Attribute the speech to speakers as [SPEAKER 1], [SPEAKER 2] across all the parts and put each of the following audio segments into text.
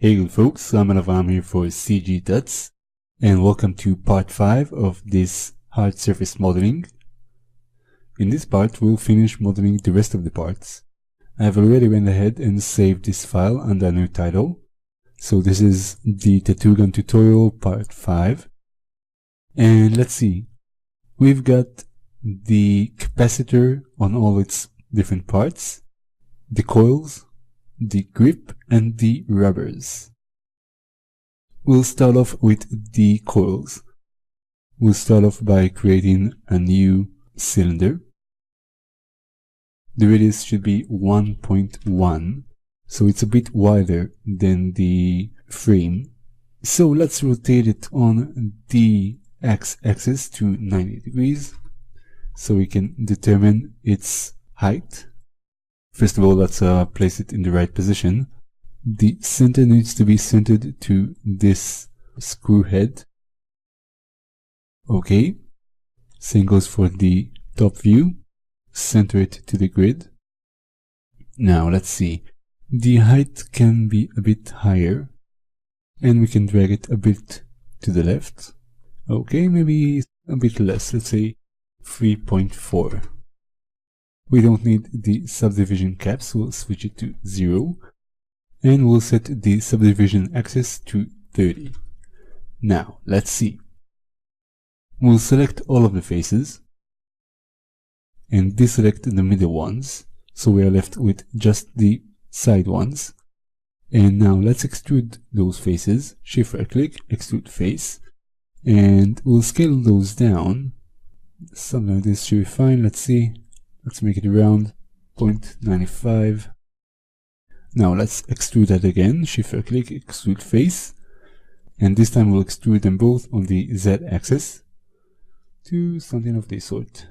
[SPEAKER 1] Hey good folks, I'm here for CG Tuts, and welcome to part 5 of this hard surface modeling. In this part we'll finish modeling the rest of the parts. I've already went ahead and saved this file under a new title. So this is the tattoo gun tutorial part 5. And let's see, we've got the capacitor on all its different parts, the coils, the grip, and the rubbers. We'll start off with the coils. We'll start off by creating a new cylinder. The radius should be 1.1, so it's a bit wider than the frame. So let's rotate it on the x-axis to 90 degrees so we can determine its height. First of all, let's place it in the right position. The center needs to be centered to this screw head. Okay, same goes for the top view. Center it to the grid. Now let's see. The height can be a bit higher, and we can drag it a bit to the left. Okay, maybe a bit less, let's say 3.4. We don't need the subdivision caps, we'll switch it to 0. And we'll set the subdivision axis to 30. Now, let's see. We'll select all of the faces and deselect the middle ones, so we are left with just the side ones. And now let's extrude those faces. Shift right click, extrude face, and we'll scale those down. Something like this should be fine. Let's see. Let's make it around 0.95. Now let's extrude that again. Shift right click, extrude face, and this time we'll extrude them both on the Z axis to something of this sort.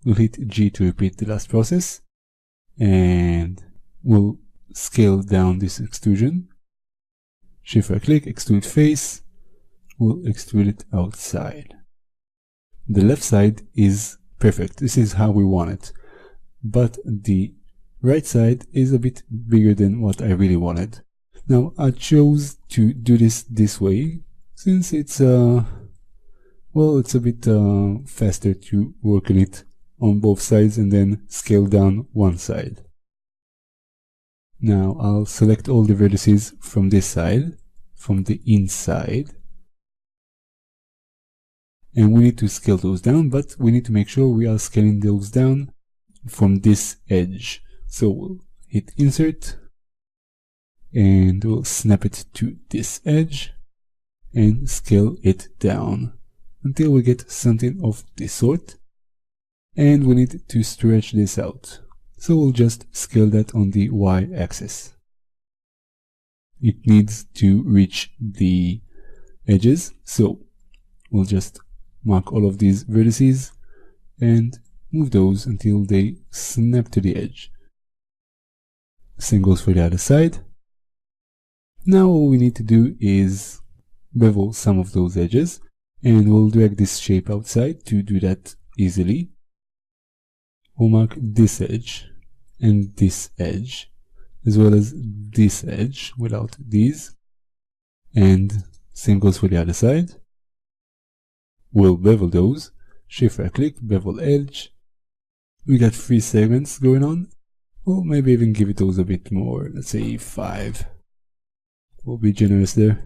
[SPEAKER 1] We'll hit G to repeat the last process, and we'll scale down this extrusion. Shift right click, extrude face, we'll extrude it outside. The left side is perfect, this is how we want it, but the right side is a bit bigger than what I really wanted. Now I chose to do this way since it's well, it's a bit faster to work on it on both sides and then scale down one side. Now I'll select all the vertices from this side, from the inside, and we need to scale those down, but we need to make sure we are scaling those down from this edge. So we'll hit insert and we'll snap it to this edge and scale it down until we get something of this sort. And we need to stretch this out, so we'll just scale that on the y-axis. It needs to reach the edges, so we'll just mark all of these vertices and move those until they snap to the edge. Same goes for the other side. Now all we need to do is bevel some of those edges, and we'll drag this shape outside. To do that easily, we'll mark this edge and this edge, as well as this edge without these, and same goes for the other side. We'll bevel those. Shift right click, bevel edge. We got 3 segments going on. Or maybe even give it those a bit more, let's say 5. We'll be generous there.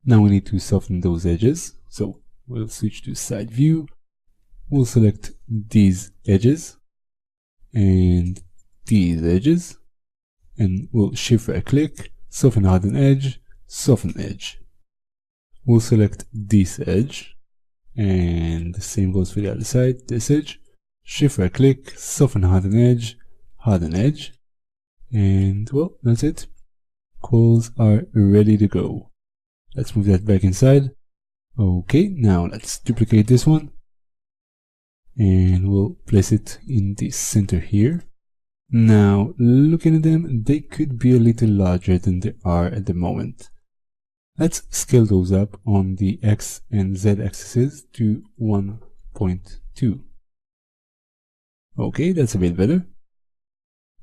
[SPEAKER 1] Now we need to soften those edges, so we'll switch to side view. We'll select these edges and these edges, and we'll shift right click, soften harden edge, soften edge. We'll select this edge, and the same goes for the other side, this edge. Shift right click, soften harden edge, and well, that's it. Coils are ready to go. Let's move that back inside. Okay, now let's duplicate this one, and we'll place it in the center here. Now, looking at them, they could be a little larger than they are at the moment. Let's scale those up on the X and Z axes to 1.2. Okay, that's a bit better.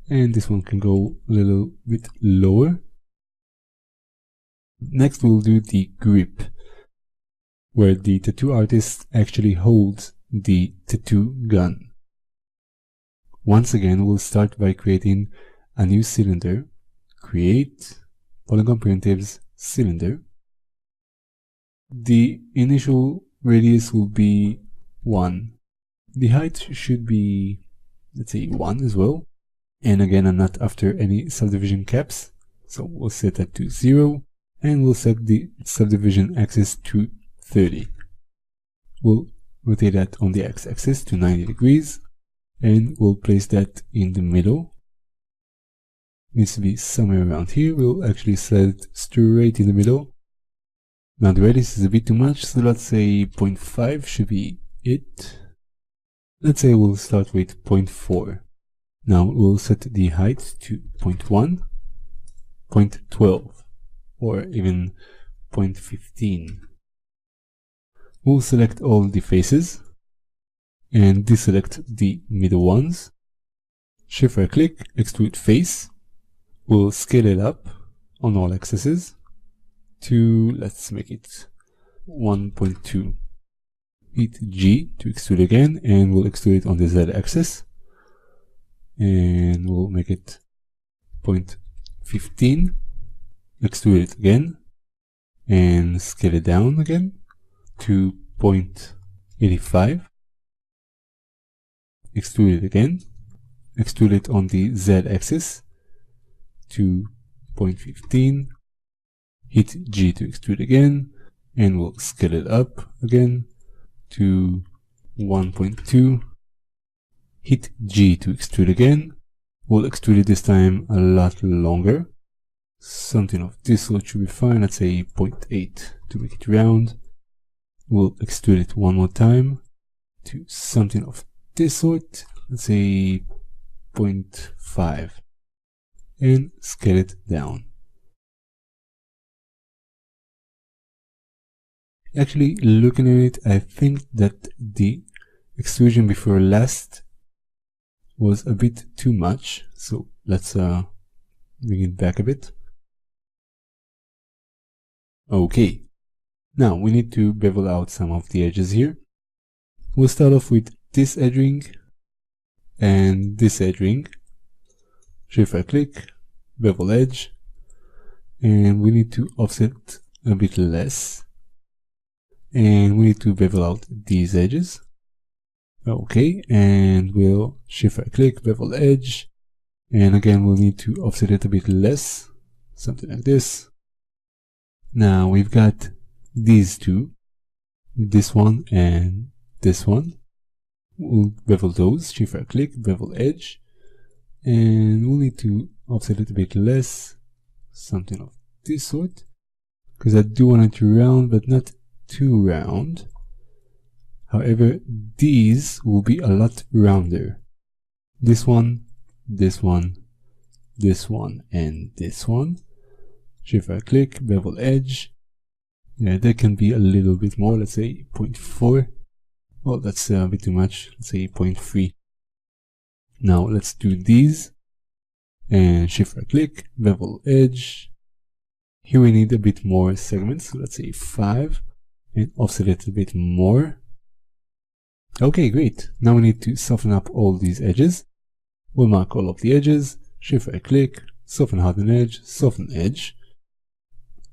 [SPEAKER 1] And this one can go a little bit lower Next we'll do the grip, where the tattoo artist actually holds the tattoo gun. Once again, we'll start by creating a new cylinder. Create polygon primitives cylinder. The initial radius will be 1. The height should be, let's say, 1 as well. And again, I'm not after any subdivision caps, so we'll set that to 0, and we'll set the subdivision axis to 30. We'll rotate that on the x-axis to 90 degrees, and we'll place that in the middle. Needs to be somewhere around here. We'll actually set it straight in the middle. Now the radius is a bit too much, so let's say 0.5 should be it. Let's say we'll start with 0.4. Now we'll set the height to 0.1, 0.12, or even 0.15. We'll select all the faces and deselect the middle ones. Shift right click, extrude face. We'll scale it up on all axes to, let's make it 1.2. Hit G to extrude again, and we'll extrude it on the Z axis. And we'll make it 0.15. Extrude it again, and scale it down again to 0.85. Extrude it again. Extrude it on the Z axis to 0.15. Hit G to extrude again, and we'll scale it up again to 1.2. Hit G to extrude again. We'll extrude it this time a lot longer. Something of this sort should be fine. Let's say 0.8 to make it round. We'll extrude it one more time to something of this sort. Let's say 0.5. And scale it down. Actually, looking at it, I think that the extrusion before last was a bit too much, so let's bring it back a bit. Okay, now we need to bevel out some of the edges here. We'll start off with this edge ring and this edge ring. Shift right click, bevel edge, and we need to offset a bit less. And we need to bevel out these edges. Okay, and we'll shift right click, bevel edge, and again we'll need to offset it a bit less, something like this. Now we've got these two, this one and this one. We'll bevel those, shift right click, bevel edge, and we'll need to offset it a bit less, something of this sort, because I do want it to round but not too round. However, these will be a lot rounder. This one, this one, this one, and this one. Shift right click, bevel edge. Yeah, that can be a little bit more, let's say 0.4. Well, that's a bit too much, let's say 0.3. Now let's do these. And shift right click, bevel edge. Here we need a bit more segments, so let's say 5. And offset it a bit more. Okay, great. Now we need to soften up all these edges. We'll mark all of the edges, shift right click, soften harden edge, soften edge.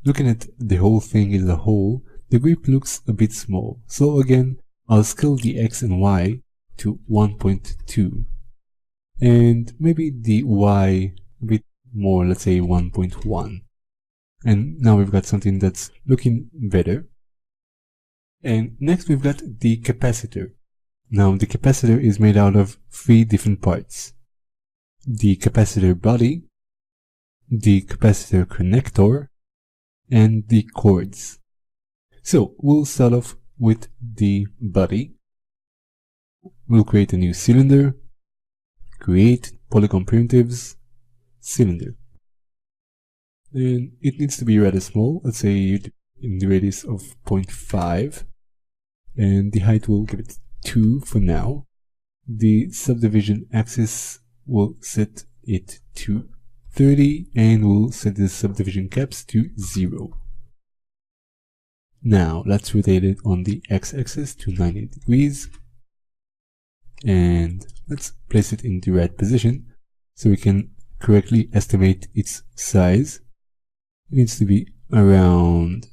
[SPEAKER 1] Looking at the whole thing as a whole, the grip looks a bit small. So again, I'll scale the X and Y to 1.2. And maybe the Y a bit more, let's say 1.1. And now we've got something that's looking better. And next we've got the capacitor. Now the capacitor is made out of 3 different parts. The capacitor body, the capacitor connector, and the cords. So we'll start off with the body. We'll create a new cylinder, create polygon primitives, cylinder. And it needs to be rather small, let's say in the radius of 0.5, and the height will give it 2 for now. The subdivision axis will set it to 30, and we'll set the subdivision caps to 0. Now let's rotate it on the x-axis to 90 degrees, and let's place it in the right position so we can correctly estimate its size. It needs to be around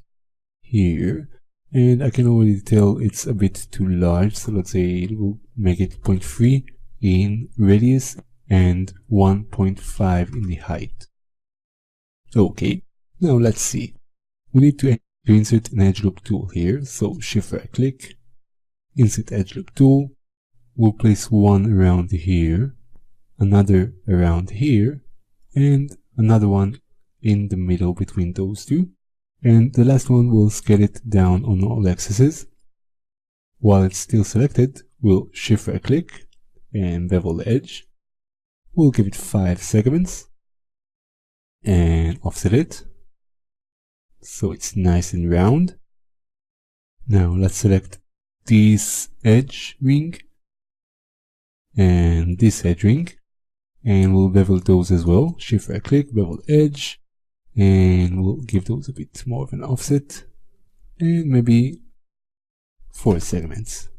[SPEAKER 1] here, and I can already tell it's a bit too large, so let's say we'll make it 0.3 in radius and 1.5 in the height. Okay, now let's see. We need to insert an edge loop tool here, so shift right click, insert edge loop tool. We'll place one around here, another around here, and another one in the middle between those two. And the last one will scale it down on all axes. While it's still selected, we'll shift right click and bevel the edge. We'll give it 5 segments and offset it so it's nice and round. Now let's select this edge ring and this edge ring, and we'll bevel those as well. Shift right click, bevel edge, and we'll give those a bit more of an offset, and maybe 4 segments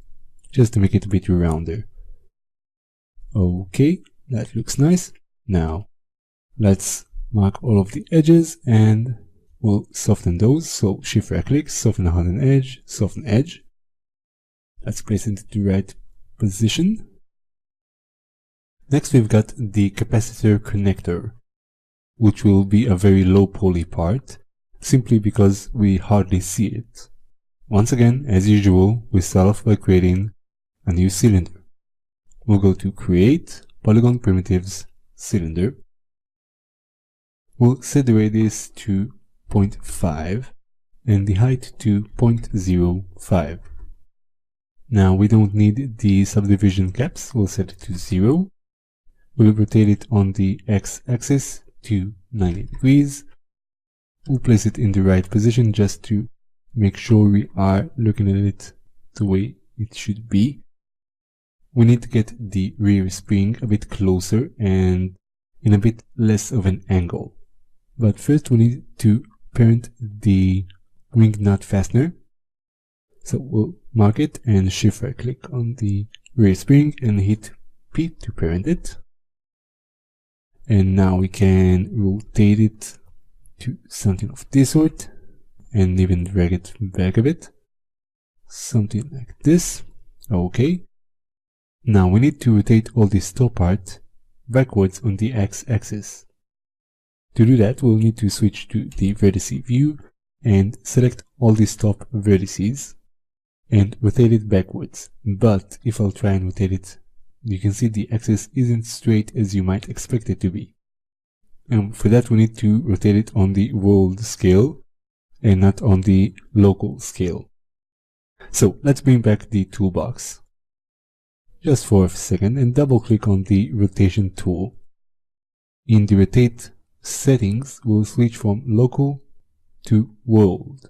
[SPEAKER 1] just to make it a bit rounder. Okay, that looks nice. Now let's mark all of the edges and we'll soften those. So shift right click, soften a hardened edge, soften edge. Let's place it into the right position. Next we've got the capacitor connector, which will be a very low poly part, simply because we hardly see it. Once again, as usual, we start off by creating a new cylinder. We'll go to Create, Polygon Primitives, Cylinder. We'll set the radius to 0.5 and the height to 0.05. Now we don't need the subdivision caps, we'll set it to 0. We'll rotate it on the x-axis to 90 degrees. We'll place it in the right position just to make sure we are looking at it the way it should be. We need to get the rear spring a bit closer and in a bit less of an angle. But first we need to parent the ring nut fastener. So we'll mark it and shift right click on the rear spring and hit P to parent it. And now we can rotate it to something of this sort and even drag it back a bit. Something like this. Okay. Now we need to rotate all this top part backwards on the x-axis. To do that, we'll need to switch to the vertice view and select all these top vertices and rotate it backwards. But if I'll try and rotate it, you can see the axis isn't straight as you might expect it to be. And for that we need to rotate it on the world scale and not on the local scale. So let's bring back the toolbox just for a second and double click on the rotation tool. In the rotate settings, we'll switch from local to world.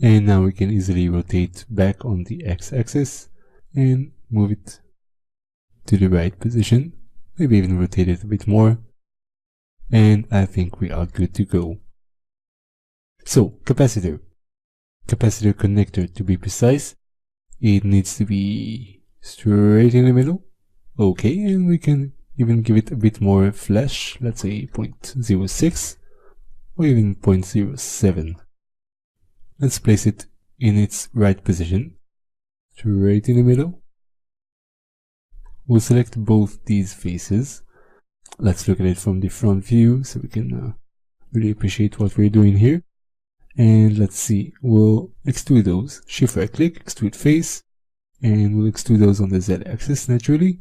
[SPEAKER 1] And now we can easily rotate back on the x-axis and move it to the right position. Maybe even rotate it a bit more. And I think we are good to go. So, capacitor. Capacitor connector to be precise. It needs to be straight in the middle. Okay, and we can even give it a bit more flash. Let's say 0.06 or even 0.07. Let's place it in its right position, straight in the middle. We'll select both these faces. Let's look at it from the front view so we can really appreciate what we're doing here. And let's see, we'll extrude those. Shift right click, extrude face, and we'll extrude those on the z-axis naturally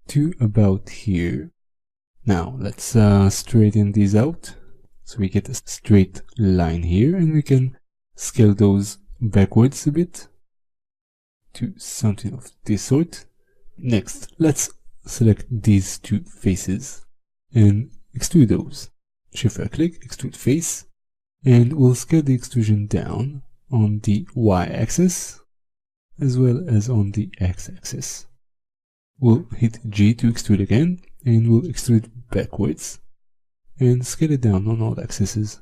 [SPEAKER 1] to about here. Now let's straighten these out so we get a straight line here, and we can scale those backwards a bit to something of this sort. Next, let's select these two faces and extrude those. Shift right click, extrude face, and we'll scale the extrusion down on the y-axis as well as on the x-axis. We'll hit G to extrude again, and we'll extrude backwards and scale it down on all axes.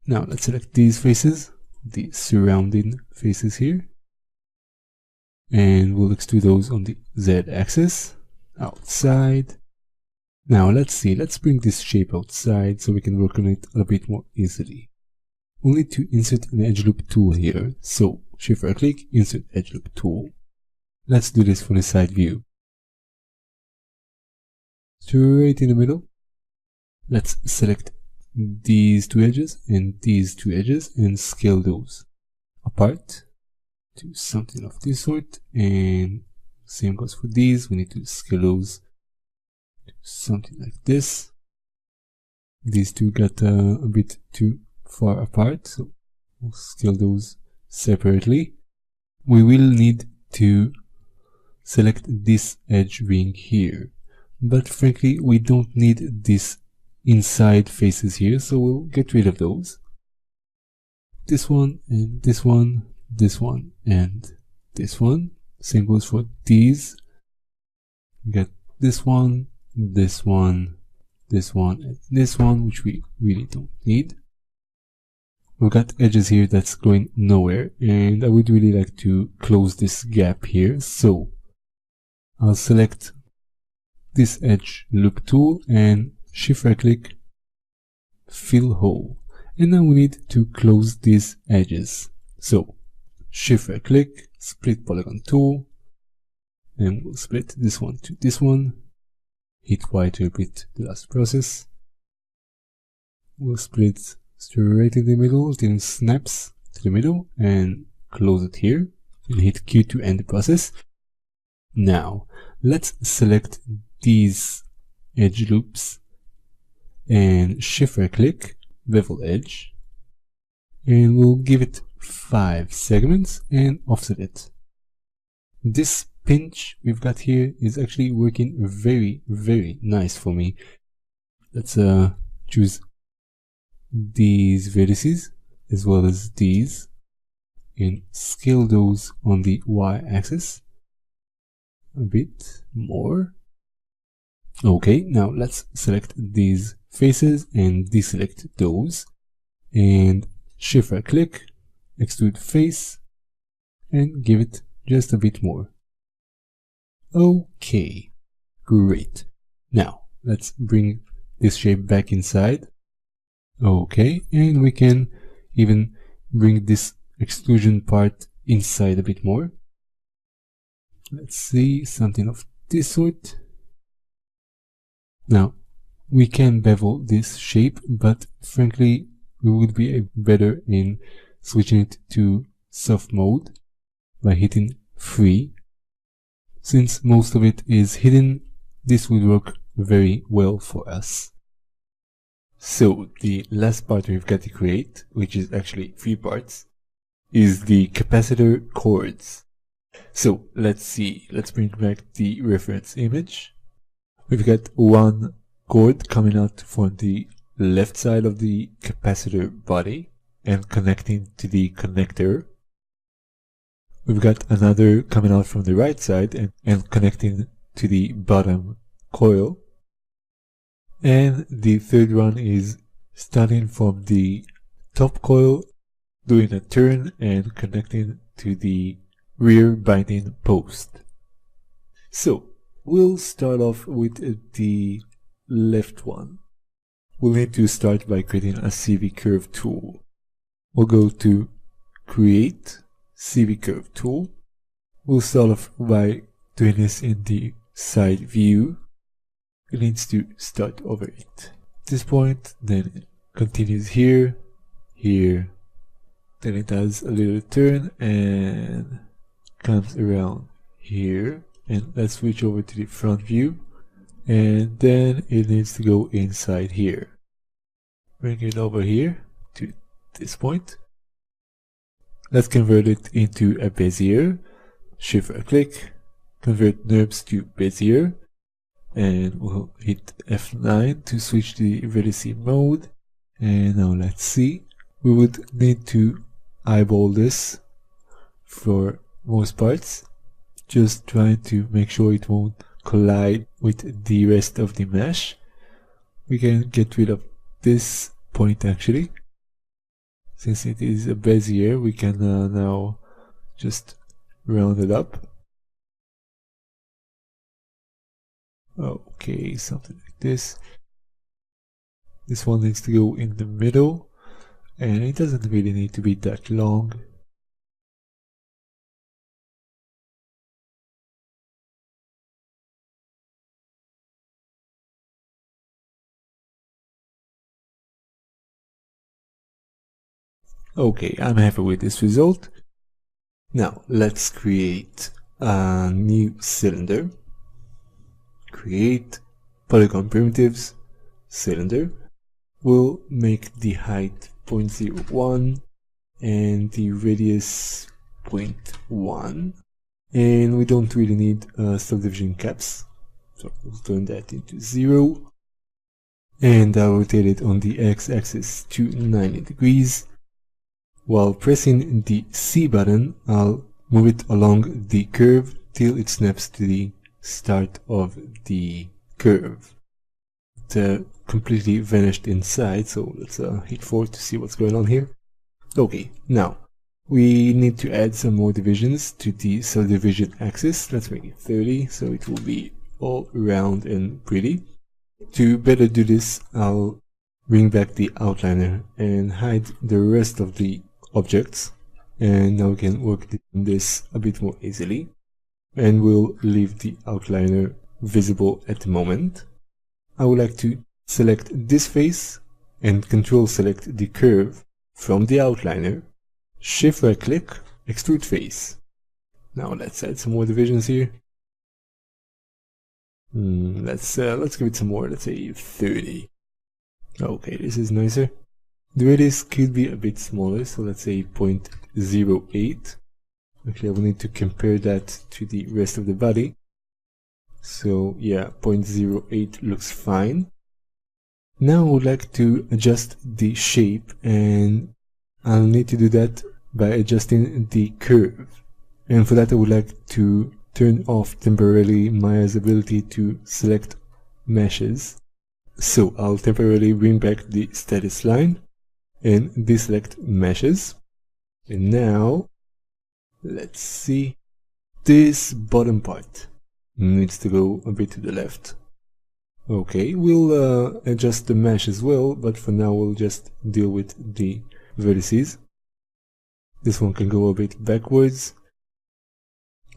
[SPEAKER 1] Now let's select these faces, the surrounding faces here, and we'll extrude those on the Z-axis, outside. Now let's see, let's bring this shape outside so we can work on it a bit more easily. We'll need to insert an edge loop tool here, so shift right click, insert edge loop tool. Let's do this for the side view. Straight in the middle. Let's select these two edges and these two edges and scale those apart to something of this sort, and same goes for these. We need to scale those to something like this. These two got a bit too far apart, so we'll scale those separately. We will need to select this edge ring here, but frankly we don't need this inside faces here, so we'll get rid of those. This one and this one, this one and this one. Same goes for these. We got this one, this one, this one, and this one, which we really don't need. We've got edges here that's going nowhere, and I would really like to close this gap here, so I'll select this edge loop tool and shift right click, fill hole, and now we need to close these edges. So shift right click, split polygon tool, and we'll split this one to this one, hit Y to repeat the last process. We'll split straight in the middle till it snaps to the middle and close it here, and hit Q to end the process. Now let's select these edge loops and shift right click, bevel edge, and we'll give it 5 segments and offset it. This pinch we've got here is actually working very nice for me. Let's choose these vertices as well as these and scale those on the Y-axis a bit more. Okay, now let's select these faces and deselect those and shift right click, extrude face, and give it just a bit more. Okay, great. Now let's bring this shape back inside. Okay, and we can even bring this extrusion part inside a bit more. Let's see, something of this sort. Now we can bevel this shape, but frankly we would be better in switching it to soft mode by hitting 3. Since most of it is hidden, this would work very well for us. So the last part we've got to create, which is actually 3 parts, is the capacitor cords. So let's see, let's bring back the reference image. We've got one cord coming out from the left side of the capacitor body and connecting to the connector. We've got another coming out from the right side and connecting to the bottom coil. And the third one is starting from the top coil, doing a turn and connecting to the rear binding post. So we'll start off with the left one. We'll need to start by creating a CV curve tool. We'll go to create CV curve tool. We'll start off by doing this in the side view. It needs to start over it. At this point, then it continues here, here, then it does a little turn and comes around here. And let's switch over to the front view, and then it needs to go inside here. Bring it over here to this point. Let's convert it into a Bezier. Shift right click, convert NURBS to Bezier, and we'll hit F9 to switch the vertice mode. And now let's see. We would need to eyeball this for most parts, just trying to make sure it won't collide with the rest of the mesh. We can get rid of this point actually. Since it is a Bezier, we can now just round it up. Okay, something like this. This one needs to go in the middle, and it doesn't really need to be that long. Okay, I'm happy with this result. Now let's create a new cylinder. Create polygon primitives cylinder. We'll make the height 0.01 and the radius 0.1, and we don't really need subdivision caps, so we'll turn that into 0, and I'll rotate it on the x-axis to 90 degrees. While pressing the C button, I'll move it along the curve till it snaps to the start of the curve. It completely vanished inside, so let's hit 4 to see what's going on here. Okay, now we need to add some more divisions to the subdivision axis. Let's make it 30 so it will be all round and pretty. To better do this, I'll bring back the outliner and hide the rest of the objects, and now we can work on this a bit more easily, and we'll leave the outliner visible at the moment. I would like to select this face and control select the curve from the outliner, shift right click, extrude face. Now let's add some more divisions here. Let's give it some more, let's say 30. Okay, this is nicer. The radius could be a bit smaller, so let's say 0.08. Actually, I will need to compare that to the rest of the body. So yeah, 0.08 looks fine. Now I would like to adjust the shape, and I'll need to do that by adjusting the curve. And for that I would like to turn off temporarily Maya's ability to select meshes. So I'll temporarily bring back the status line and deselect meshes. And now let's see, this bottom part needs to go a bit to the left. Okay, we'll adjust the mesh as well, but for now we'll just deal with the vertices. This one can go a bit backwards.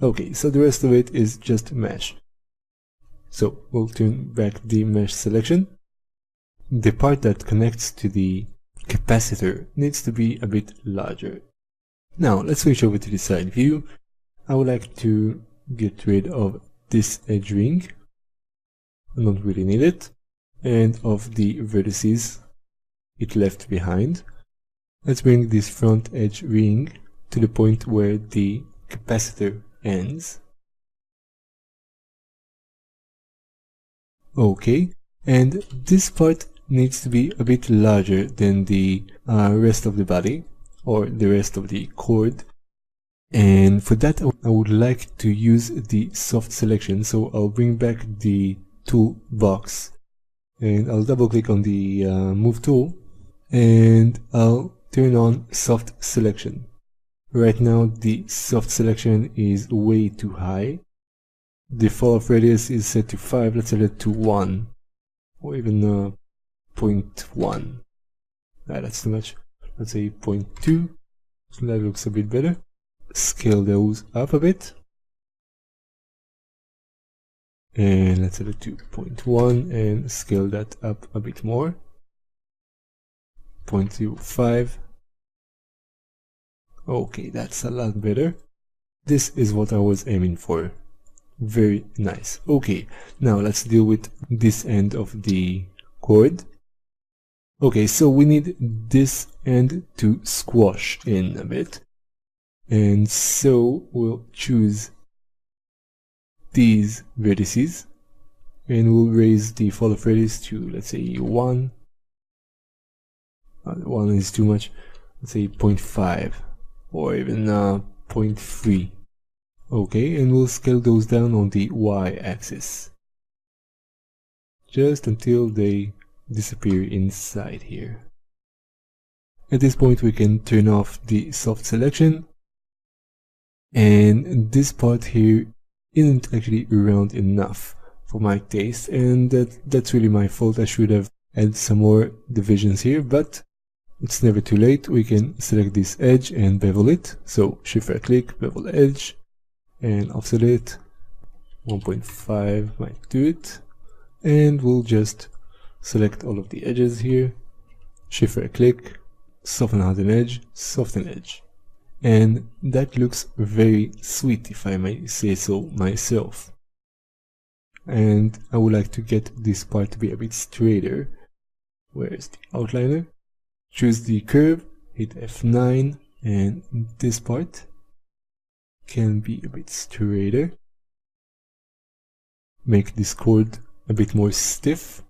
[SPEAKER 1] Okay, so the rest of it is just mesh. So we'll turn back the mesh selection. The part that connects to the capacitor needs to be a bit larger. Now let's switch over to the side view. I would like to get rid of this edge ring. I don't really need it. And of the vertices it left behind. Let's bring this front edge ring to the point where the capacitor ends. Okay, and this part needs to be a bit larger than the rest of the body or the rest of the cord, and for that I would like to use the soft selection. So I'll bring back the toolbox and I'll double click on the move tool and I'll turn on soft selection. Right now the soft selection is way too high. The fall of radius is set to 5, let's set it to 1 or even 0.1. That's too much. Let's say 0.2, so that looks a bit better. Scale those up a bit. And let's set it to 0.1 and scale that up a bit more. 0.05. Okay, that's a lot better. This is what I was aiming for. Very nice. Okay, now let's deal with this end of the cord. Okay, so we need this end to squash in a bit. And so we'll choose these vertices and we'll raise the fall of radius to, let's say, 1. 1 is too much. Let's say 0.5 or even 0.3. Okay, and we'll scale those down on the y-axis just until they disappear inside here. At this point we can turn off the soft selection, and this part here isn't actually round enough for my taste, and that's really my fault. I should have added some more divisions here, but it's never too late. We can select this edge and bevel it. So shift right click, bevel edge, and offset it. 1.5 might do it. And we'll just select all of the edges here. Shift right click, soften out an edge, soften edge. And that looks very sweet, if I may say so myself. And I would like to get this part to be a bit straighter. Where's the outliner? Choose the curve, hit F9, and this part can be a bit straighter. Make this chord a bit more stiff.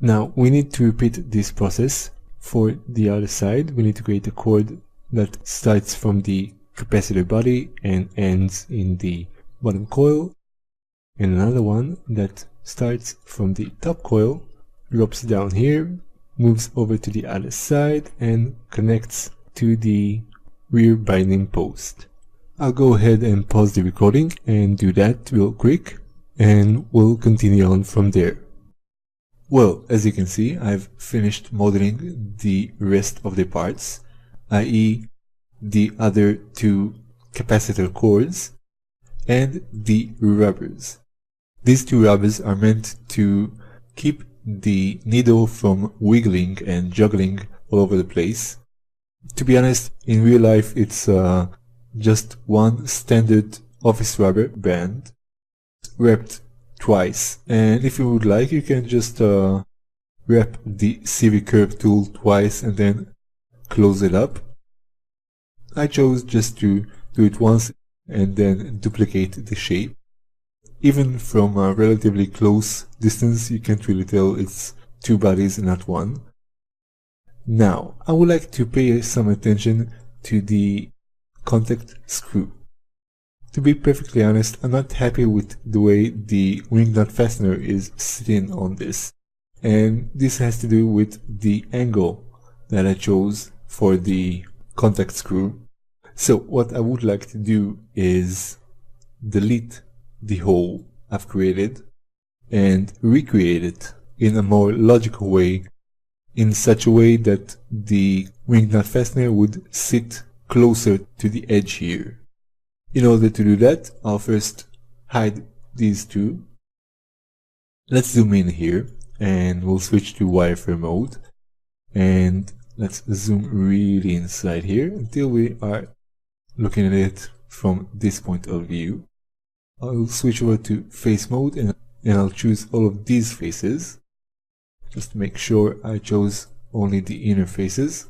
[SPEAKER 1] Now we need to repeat this process for the other side. We need to create a chord that starts from the capacitor body and ends in the bottom coil, and another one that starts from the top coil, drops down here, moves over to the other side, and connects to the rear binding post. I'll go ahead and pause the recording and do that real quick, and we'll continue on from there. Well, as you can see, I've finished modeling the rest of the parts, i.e. the other two capacitor cords and the rubbers. These two rubbers are meant to keep the needle from wiggling and juggling all over the place. To be honest, in real life it's just one standard office rubber band wrapped twice, and if you would like you can just wrap the CV curve tool twice and then close it up. I chose just to do it once and then duplicate the shape. Even from a relatively close distance you can't really tell it's two bodies and not one. Now I would like to pay some attention to the contact screw. To be perfectly honest, I'm not happy with the way the wing nut fastener is sitting on this, and this has to do with the angle that I chose for the contact screw. So what I would like to do is delete the hole I've created and recreate it in a more logical way, in such a way that the wing nut fastener would sit closer to the edge here. In order to do that, I'll first hide these two. Let's zoom in here and we'll switch to wireframe mode, and let's zoom really inside here until we are looking at it from this point of view. I'll switch over to face mode and I'll choose all of these faces. Just make sure I chose only the inner faces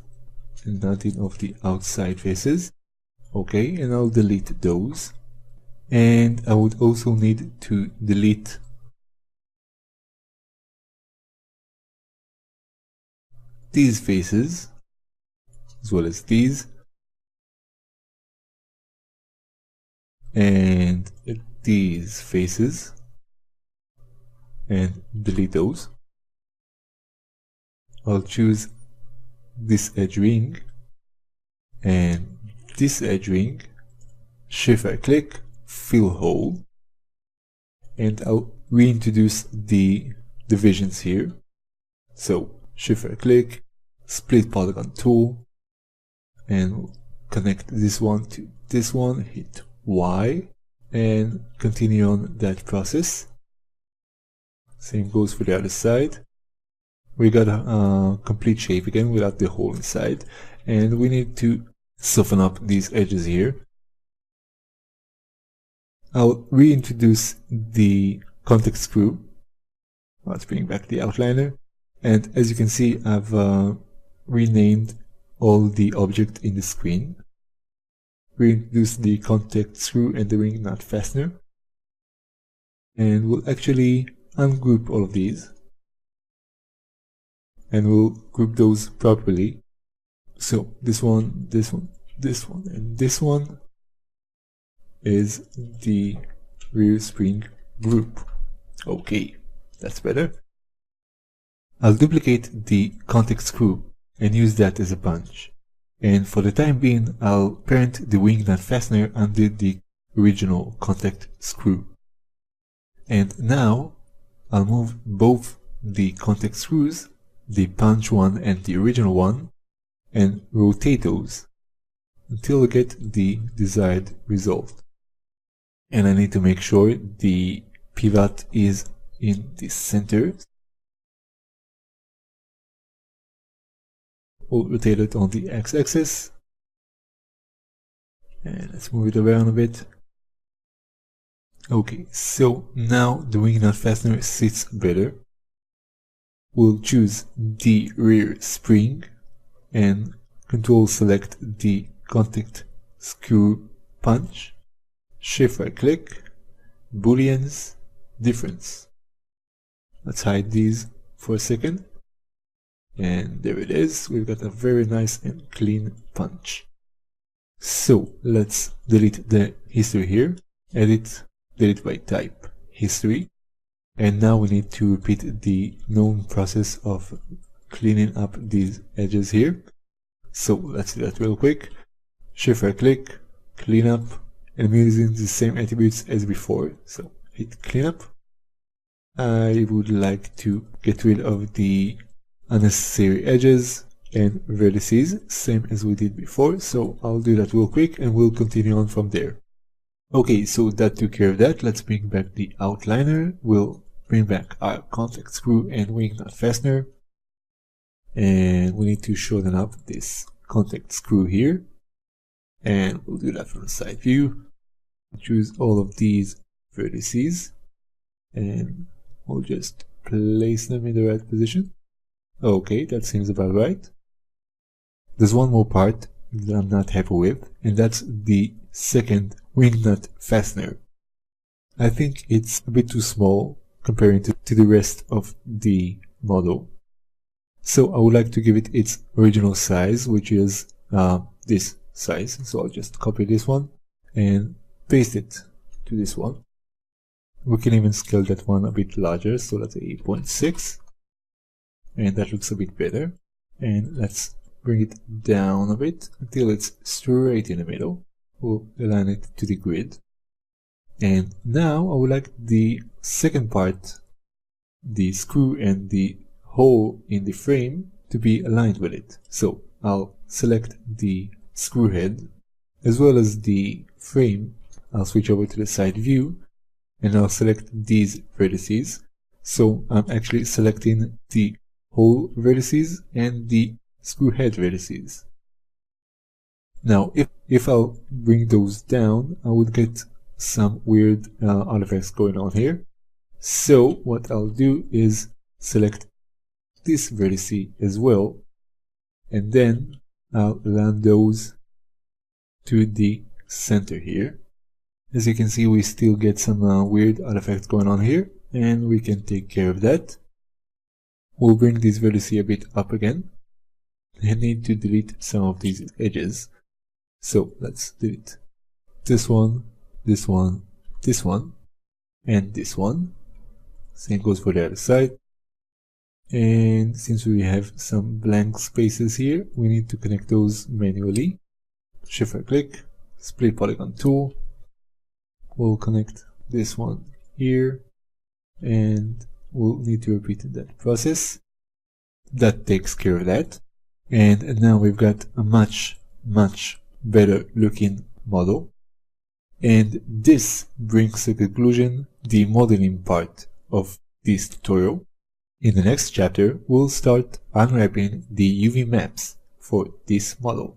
[SPEAKER 1] and nothing of the outside faces. Okay, and I'll delete those. And I would also need to delete these faces as well as these, and these faces, and delete those. I'll choose this edge ring and this edge ring, shift right click, fill hole, and I'll reintroduce the divisions here. So shift right click, split polygon tool, and connect this one to this one, hit Y, and continue on that process. Same goes for the other side. We got a complete shape again without the hole inside, and we need to soften up these edges here. I'll reintroduce the contact screw. Let's bring back the outliner, and as you can see I've renamed all the objects in the screen. Reintroduce the contact screw and the ring nut fastener, and we'll actually ungroup all of these and we'll group those properly. So this one, this one, this one, and this one is the rear spring group. Okay, that's better. I'll duplicate the contact screw and use that as a punch. And for the time being, I'll parent the wing nut fastener under the original contact screw. And now I'll move both the contact screws, the punch one and the original one, and rotate those until I get the desired result. And I need to make sure the pivot is in the center. We'll rotate it on the x-axis. And let's move it around a bit. Okay, so now the wing nut fastener sits better. We'll choose the rear spring and Control select the contact screw punch. Shift right click, booleans, difference. Let's hide these for a second. And there it is. We've got a very nice and clean punch. So let's delete the history here. Edit, delete by type, history. And now we need to repeat the known process of cleaning up these edges here. So let's do that real quick. Shift right click, clean up, and I'm using the same attributes as before. So hit cleanup. I would like to get rid of the unnecessary edges and vertices, same as we did before. So I'll do that real quick and we'll continue on from there. Okay, so that took care of that. Let's bring back the outliner. We'll bring back our contact screw and wing nut fastener. And we need to shorten up this contact screw here. And we'll do that from the side view. Choose all of these vertices. And we'll just place them in the right position. Okay, that seems about right. There's one more part that I'm not happy with, and that's the second wing nut fastener. I think it's a bit too small comparing to the rest of the model. So I would like to give it its original size, which is this size. So I'll just copy this one and paste it to this one. We can even scale that one a bit larger, so let's say 8.6. And that looks a bit better. And let's bring it down a bit until it's straight in the middle. We'll align it to the grid. And now I would like the second part, the screw and the hole in the frame, to be aligned with it. So I'll select the screw head as well as the frame. I'll switch over to the side view and I'll select these vertices. So I'm actually selecting the hole vertices and the screw head vertices. Now if I'll bring those down, I would get some weird artifacts going on here. So what I'll do is select this vertice as well, and then I'll align those to the center here. As you can see, we still get some weird artifacts going on here, and we can take care of that. We'll bring this vertice a bit up again. I need to delete some of these edges. So let's delete this one, this one, this one, and this one. Same goes for the other side. And since we have some blank spaces here, we need to connect those manually. Shift right click, split polygon tool. We'll connect this one here, and we'll need to repeat that process. That takes care of that. And now we've got a much better looking model. And this brings to conclusion the modeling part of this tutorial. In the next chapter, we'll start unwrapping the UV maps for this model.